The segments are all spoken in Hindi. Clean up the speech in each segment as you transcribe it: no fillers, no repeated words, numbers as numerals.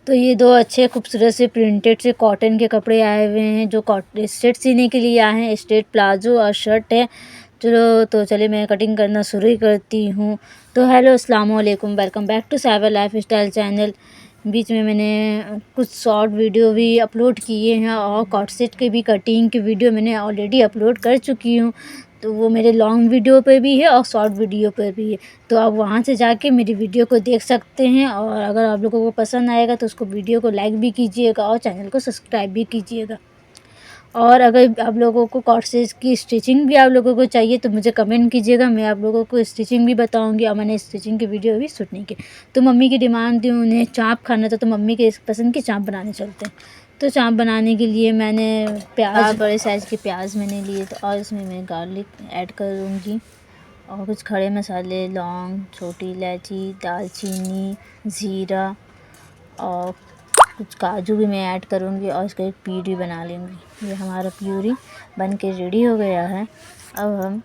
तो ये दो अच्छे खूबसूरत से प्रिंटेड से कॉटन के कपड़े आए हुए हैं जो स्ट्रेट सीने के लिए आए हैं। स्ट्रेट प्लाजो और शर्ट है। चलो तो चलिए मैं कटिंग करना शुरू ही करती हूँ। तो हेलो अस्सलाम वालेकुम, welcome back to cyber life style channel. बीच में मैंने कुछ शॉर्ट वीडियो भी अपलोड किए हैं और कॉट सेट के भी कटिंग की वीडियो मैंने ऑलरेडी अपलोड कर चुकी हूँ। तो वो मेरे लॉन्ग वीडियो पे भी है और शॉर्ट वीडियो पे भी है, तो आप वहाँ से जाके मेरी वीडियो को देख सकते हैं। और अगर आप लोगों को पसंद आएगा तो उसको वीडियो को लाइक भी कीजिएगा और चैनल को सब्सक्राइब भी कीजिएगा। और अगर आप लोगों को कॉट सेट की स्टिचिंग भी आप लोगों को चाहिए तो मुझे कमेंट कीजिएगा, मैं आप लोगों को स्टिचिंग भी बताऊंगी। और मैंने स्टिचिंग की वीडियो भी शूट नहीं की। तो मम्मी की डिमांड थी, उन्हें चाँप खाना था, तो मम्मी के पसंद की चाँप बनाने चलते हैं। तो चाँप बनाने के लिए मैंने प्याज, बड़े साइज़ के प्याज मैंने लिए तो, और इसमें मैं गार्लिक ऐड करूँगी और कुछ खड़े मसाले, लौंग, छोटी इलायची, दालचीनी, ज़ीरा और कुछ काजू भी मैं ऐड करूँगी और इसका एक प्यूरी बना लेंगी। ये हमारा प्यूरी बन के रेडी हो गया है। अब हम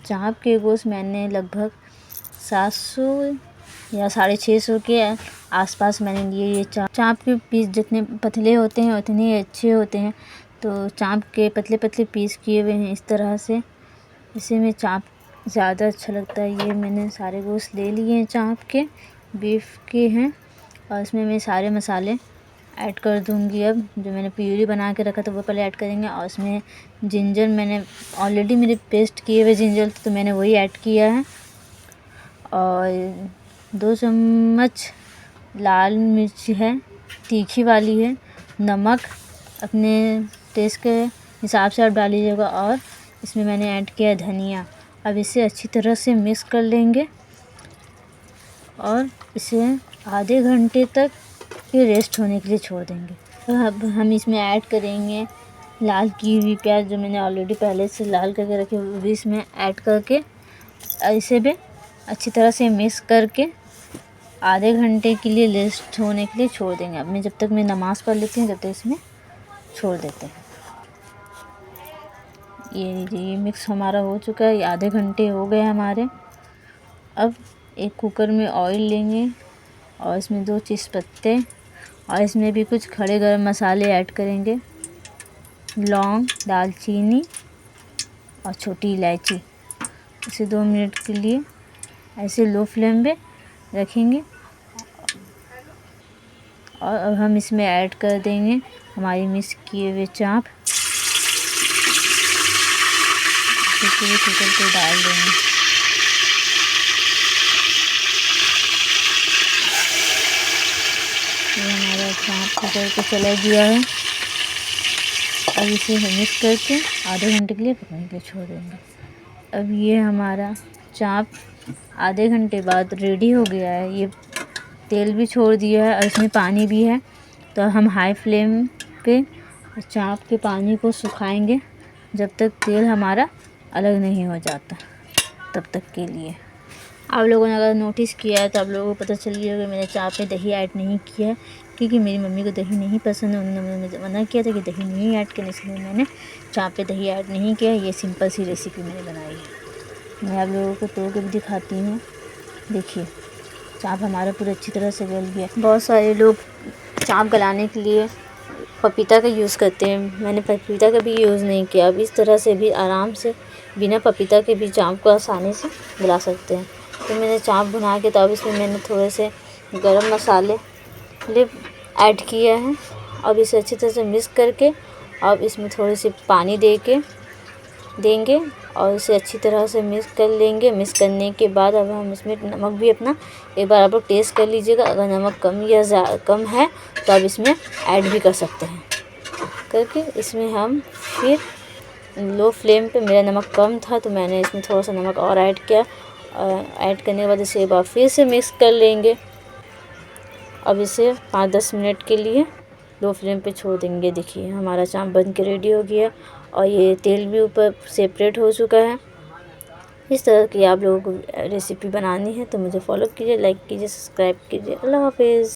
चाँप के गोश्त मैंने लगभग 700 या 650 के आसपास मैंने लिए। ये चाँप के पीस जितने पतले होते हैं उतने अच्छे होते हैं। तो चाँप के पतले पतले पीस किए हुए हैं इस तरह से। इसे में चाँप ज़्यादा अच्छा लगता है। ये मैंने सारे गोश्त ले लिए हैं, चाँप के बीफ के हैं। और इसमें मैं सारे मसाले ऐड कर दूंगी। अब जो मैंने प्यूरी बना के रखा था वो पहले ऐड करेंगे। और इसमें जिंजर मैंने ऑलरेडी मेरे पेस्ट किए हुए जिंजर तो मैंने वही ऐड किया है। और 2 चम्मच लाल मिर्च है, तीखी वाली है। नमक अपने टेस्ट के हिसाब से आप डाल लीजिएगा। और इसमें मैंने ऐड किया धनिया। अब इसे अच्छी तरह से मिक्स कर लेंगे और इसे आधे घंटे तक ये रेस्ट होने के लिए छोड़ देंगे। अब हम इसमें ऐड करेंगे लाल की हुई प्याज, जो मैंने ऑलरेडी पहले से लाल करके रखी वो भी इसमें ऐड करके इसे भी अच्छी तरह से मिक्स करके आधे घंटे के लिए रेस्ट होने के लिए छोड़ देंगे। अब मैं जब तक मैं नमाज़ पढ़ लेती हूँ जब तक इसमें छोड़ देते हैं। ये मिक्स हमारा हो चुका है, ये आधे घंटे हो गए हमारे। अब एक कुकर में ऑयल लेंगे और इसमें 2 तेज पत्ते और इसमें भी कुछ खड़े गरम मसाले ऐड करेंगे, लौंग, दालचीनी और छोटी इलायची। इसे 2 मिनट के लिए ऐसे लो फ्लेम पे रखेंगे। और अब हम इसमें ऐड कर देंगे हमारी मिक्स किए हुए चाँप, कुकर को डाल देंगे। ये हमारा चाँप कुकर को चला गया है। अब इसे मिक्स करके आधे घंटे के लिए पकने के लिए छोड़ देंगे। अब ये हमारा चाँप आधे घंटे बाद रेडी हो गया है। ये तेल भी छोड़ दिया है और इसमें पानी भी है। तो हम हाई फ्लेम पे चाँप के पानी को सुखाएंगे जब तक तेल हमारा अलग नहीं हो जाता, तब तक के लिए। आप लोगों ने अगर नोटिस किया है तो आप लोगों को पता चल गया होगा मैंने चाँप में दही ऐड नहीं किया है, क्योंकि मेरी मम्मी को दही नहीं पसंद है। उन्होंने मुझे मना किया था कि दही नहीं ऐड करने, इसलिए मैंने चाँप पे दही ऐड नहीं किया। ये सिंपल सी रेसिपी मैंने बनाई है। मैं आप लोगों को तोड़ के भी दिखाती हूँ। देखिए चाँप हमारा पूरा अच्छी तरह से गल गया। बहुत सारे लोग चाँप गलाने के लिए पपीता का यूज़ करते हैं, मैंने पपीता का भी यूज़ नहीं किया। अब इस तरह से भी आराम से बिना पपीता के भी चाँप को आसानी से गला सकते हैं। तो मैंने चाँप बना के, तो अब इसमें मैंने थोड़े से गरम मसाले ऐड किया है। अब इसे अच्छी तरह से मिक्स करके अब इसमें थोड़ी सी पानी देंगे और इसे अच्छी तरह से मिक्स कर लेंगे। मिक्स करने के बाद अब हम इसमें नमक भी अपना एक बार आप लोग टेस्ट कर लीजिएगा। अगर नमक कम है तो आप इसमें ऐड भी कर सकते हैं करके। इसमें हम फिर लो फ्लेम पे, मेरा नमक कम था तो मैंने इसमें थोड़ा सा नमक और ऐड किया। ऐड करने के बाद इसे एक बार फिर से मिक्स कर लेंगे। अब इसे 5-10 मिनट के लिए लो फ्लेम पे छोड़ देंगे। देखिए हमारा चाँप बन के रेडी हो गया और ये तेल भी ऊपर सेपरेट हो चुका है। इस तरह की आप लोगों को रेसिपी बनानी है तो मुझे फॉलो कीजिए, लाइक कीजिए, सब्सक्राइब कीजिए। अल्लाह हाफिज़।